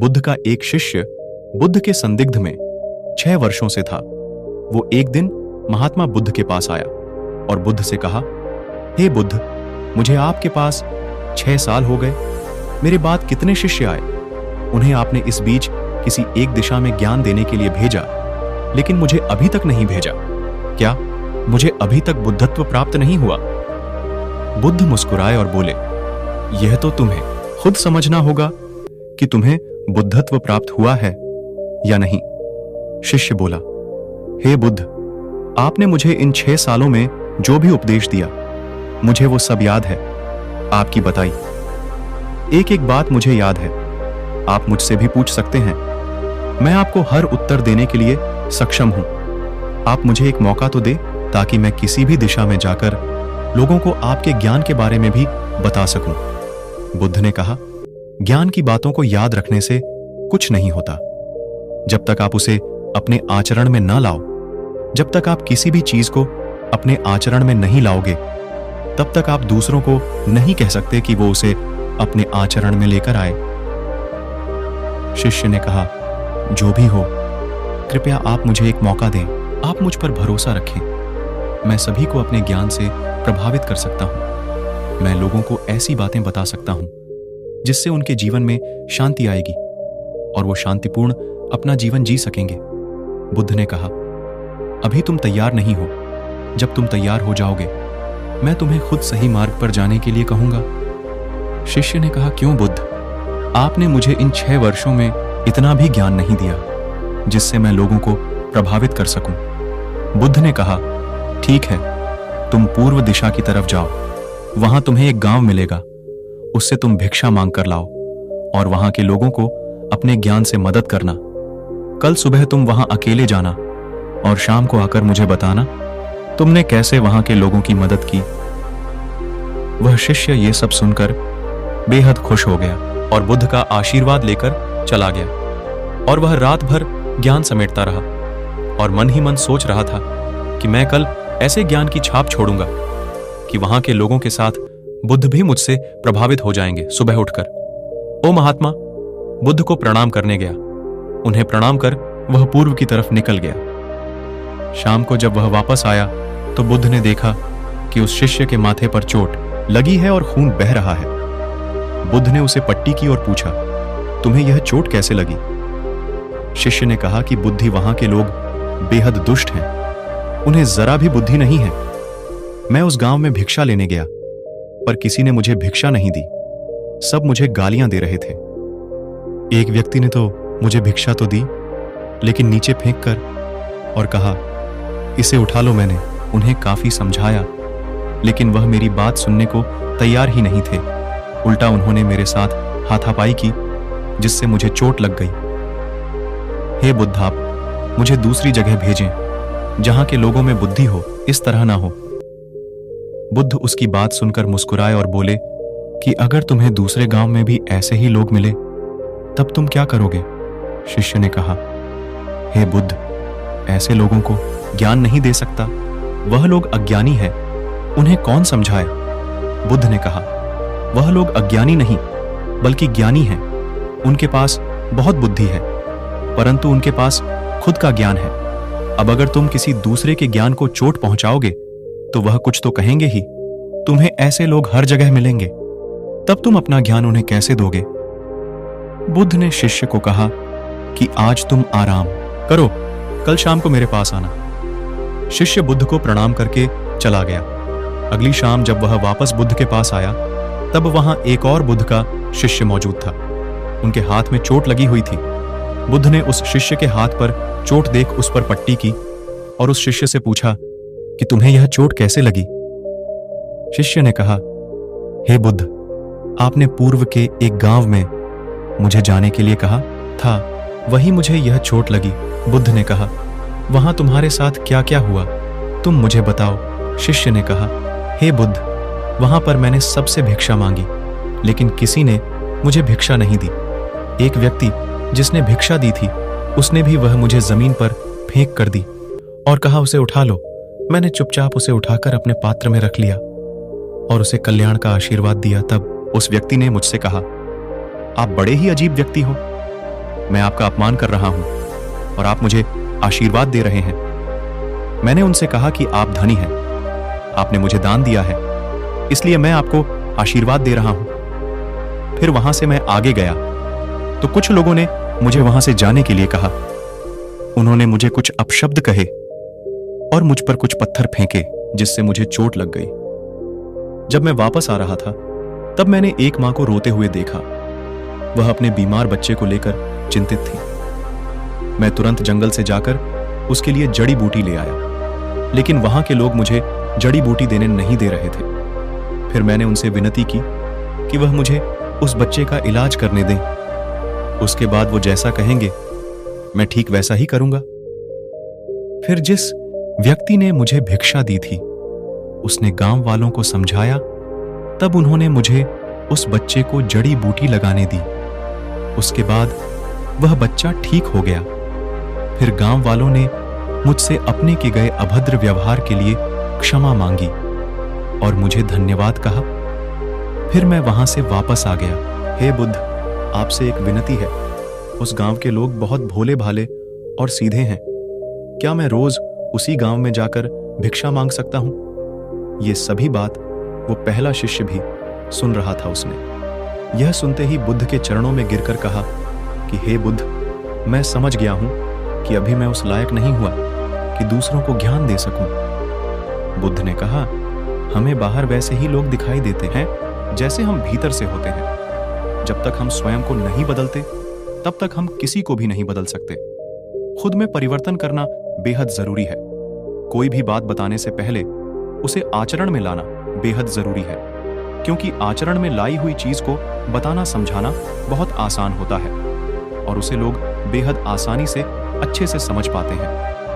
बुद्ध का एक शिष्य बुद्ध के संदिग्ध में 6 वर्षों से था। वो एक दिन महात्मा बुद्ध के पास आया और बुद्ध से कहा, हे बुद्ध, मुझे आपके पास 6 साल हो गए। मेरे बाद कितने शिष्य आए, उन्हें आपने इस बीच किसी एक दिशा में ज्ञान देने के लिए भेजा, लेकिन मुझे अभी तक नहीं भेजा। क्या मुझे अभी तक बुद्धत्व प्राप्त नहीं हुआ? बुद्ध मुस्कुराए और बोले, यह तो तुम्हें खुद समझना होगा कि तुम्हें बुद्धत्व प्राप्त हुआ है या नहीं। शिष्य बोला, हे बुद्ध, आपने मुझे इन 6 सालों में जो भी उपदेश दिया, मुझे वो सब याद है, आपकी बताई एक एक बात मुझे याद है। आप मुझसे भी पूछ सकते हैं, मैं आपको हर उत्तर देने के लिए सक्षम हूं। आप मुझे एक मौका तो दे ताकि मैं किसी भी दिशा में जाकर लोगों को आपके ज्ञान के बारे में भी बता सकूं। बुद्ध ने कहा, ज्ञान की बातों को याद रखने से कुछ नहीं होता। जब तक आप उसे अपने आचरण में ना लाओ, जब तक आप किसी भी चीज को अपने आचरण में नहीं लाओगे, तब तक आप दूसरों को नहीं कह सकते कि वो उसे अपने आचरण में लेकर आए। शिष्य ने कहा, जो भी हो, कृपया आप मुझे एक मौका दें। आप मुझ पर भरोसा रखें। मैं सभी को अपने ज्ञान से प्रभावित कर सकता हूं। मैं लोगों को ऐसी बातें बता सकता हूं जिससे उनके जीवन में शांति आएगी और वो शांतिपूर्ण अपना जीवन जी सकेंगे। बुद्ध ने कहा, अभी तुम तैयार नहीं हो। जब तुम तैयार हो जाओगे, मैं तुम्हें खुद सही मार्ग पर जाने के लिए कहूंगा। शिष्य ने कहा, क्यों बुद्ध? आपने मुझे इन 6 वर्षों में इतना भी ज्ञान नहीं दिया जिससे मैं लोगों को प्रभावित कर सकूं। बुद्ध ने कहा, ठीक है, तुम पूर्व दिशा की तरफ जाओ। वहां तुम्हें एक गांव मिलेगा, उससे तुम भिक्षा मांग कर लाओ और वहां के लोगों को अपने ज्ञान से मदद करना। कल सुबह तुम वहां अकेले जाना और शाम को आकर मुझे बताना तुमने कैसे वहां के लोगों की मदद की। वह शिष्य ये सब सुनकर बेहद खुश हो गया और बुद्ध का आशीर्वाद लेकर चला गया। और वह रात भर ज्ञान समेटता रहा और मन ही मन सोच रहा था कि मैं कल ऐसे ज्ञान की छाप छोड़ूंगा कि वहां के लोगों के साथ बुद्ध भी मुझसे प्रभावित हो जाएंगे। सुबह उठकर ओ महात्मा बुद्ध को प्रणाम करने गया। उन्हें प्रणाम कर वह पूर्व की तरफ निकल गया। शाम को जब वह वापस आया तो बुद्ध ने देखा कि उस शिष्य के माथे पर चोट लगी है और खून बह रहा है। बुद्ध ने उसे पट्टी की और पूछा, तुम्हें यह चोट कैसे लगी? शिष्य ने कहा कि बुद्धि वहां के लोग बेहद दुष्ट हैं, उन्हें जरा भी बुद्धि नहीं है। मैं उस गांव में भिक्षा लेने गया, पर किसी ने मुझे भिक्षा नहीं दी। सब मुझे गालियां दे रहे थे। एक व्यक्ति ने तो मुझे भिक्षा तो दी, लेकिन नीचे फेंक कर और कहा, इसे उठा लो। मैंने उन्हें काफी समझाया, लेकिन वह मेरी बात सुनने को तैयार ही नहीं थे। उल्टा उन्होंने मेरे साथ हाथापाई की, जिससे मुझे चोट लग गई। हे बुद्ध, आप मुझे दूसरी जगह भेजें जहां के लोगों में बुद्धि हो, इस तरह ना हो। बुद्ध उसकी बात सुनकर मुस्कुराए और बोले कि अगर तुम्हें दूसरे गांव में भी ऐसे ही लोग मिले तब तुम क्या करोगे? शिष्य ने कहा, हे बुद्ध, ऐसे लोगों को ज्ञान नहीं दे सकता। वह लोग अज्ञानी है, उन्हें कौन समझाए? बुद्ध ने कहा, वह लोग अज्ञानी नहीं बल्कि ज्ञानी हैं। उनके पास बहुत बुद्धि है, परंतु उनके पास खुद का ज्ञान है। अब अगर तुम किसी दूसरे के ज्ञान को चोट पहुंचाओगे तो वह कुछ तो कहेंगे ही। तुम्हें ऐसे लोग हर जगह मिलेंगे, तब तुम अपना ज्ञान उन्हें कैसे दोगे? बुद्ध ने शिष्य को कहा कि आज तुम आराम करो, कल शाम को मेरे पास आना। शिष्य बुद्ध को प्रणाम करके चला गया। अगली शाम जब वह वापस बुद्ध के पास आया, तब वहां एक और बुद्ध का शिष्य मौजूद था। उनके हाथ में चोट लगी हुई थी। बुद्ध ने उस शिष्य के हाथ पर चोट देख उस पर पट्टी की और उस शिष्य से पूछा कि तुम्हें यह चोट कैसे लगी? शिष्य ने कहा, हे बुद्ध, आपने पूर्व के एक गांव में मुझे जाने के लिए कहा था, वहीं मुझे यह चोट लगी। बुद्ध ने कहा, वहां तुम्हारे साथ क्या क्या हुआ, तुम मुझे बताओ। शिष्य ने कहा, हे बुद्ध, वहां पर मैंने सबसे भिक्षा मांगी, लेकिन किसी ने मुझे भिक्षा नहीं दी। एक व्यक्ति जिसने भिक्षा दी थी, उसने भी वह मुझे जमीन पर फेंक कर दी और कहा, उसे उठा लो। मैंने चुपचाप उसे उठाकर अपने पात्र में रख लिया और उसे कल्याण का आशीर्वाद दिया। तब उस व्यक्ति ने मुझसे कहा, आप बड़े ही अजीब व्यक्ति हो। मैं आपका अपमान कर रहा हूं और आप मुझे आशीर्वाद दे रहे हैं। मैंने उनसे कहा कि आप धनी हैं, आपने मुझे दान दिया है, इसलिए मैं आपको आशीर्वाद दे रहा हूं। फिर वहां से मैं आगे गया तो कुछ लोगों ने मुझे वहां से जाने के लिए कहा। उन्होंने मुझे कुछ अपशब्द कहे और मुझ पर कुछ पत्थर फेंके, जिससे मुझे चोट लग गई। जब मैं वापस आ रहा था तब मैंने एक मां को रोते हुए देखा। वह अपने बीमार बच्चे को लेकर चिंतित थी। मैं तुरंत जंगल से जाकर उसके लिए जड़ी बूटी ले आया, लेकिन वहां के लोग मुझे जड़ी बूटी देने नहीं दे रहे थे। फिर मैंने उनसे विनती की कि वह मुझे उस बच्चे का इलाज करने दें। उसके बाद वो जैसा कहेंगे मैं ठीक वैसा ही करूंगा। फिर जिस व्यक्ति ने मुझे भिक्षा दी थी उसने गांव वालों को समझाया, तब उन्होंने मुझे उस बच्चे को जड़ी बूटी लगाने दी। उसके बाद वह बच्चा ठीक हो गया। फिर गांव वालों ने मुझसे अपने के गए अभद्र व्यवहार के लिए क्षमा मांगी और मुझे धन्यवाद कहा। फिर मैं वहां से वापस आ गया। हे बुद्ध, आपसे एक विनती है। उस गांव के लोग बहुत भोले भाले और सीधे हैं। क्या मैं रोज उसी गांव में जाकर भिक्षा मांग सकता हूं? ये सभी बात वो पहला शिष्य भी सुन रहा था। उसने यह सुनते ही बुद्ध के चरणों में गिरकर कहा कि हे बुद्ध, मैं समझ गया हूं कि अभी मैं उस लायक नहीं हुआ कि दूसरों को ज्ञान दे सकूं। बुद्ध ने कहा, हमें बाहर वैसे ही लोग दिखाई देते हैं जैसे हम भीतर से होते हैं। जब तक हम स्वयं को नहीं बदलते तब तक हम किसी को भी नहीं बदल सकते। खुद में परिवर्तन करना बेहद जरूरी है। कोई भी बात बताने से पहले उसे आचरण में लाना बेहद जरूरी है, क्योंकि आचरण में लाई हुई चीज को बताना समझाना बहुत आसान होता है और उसे लोग बेहद आसानी से अच्छे से समझ पाते हैं।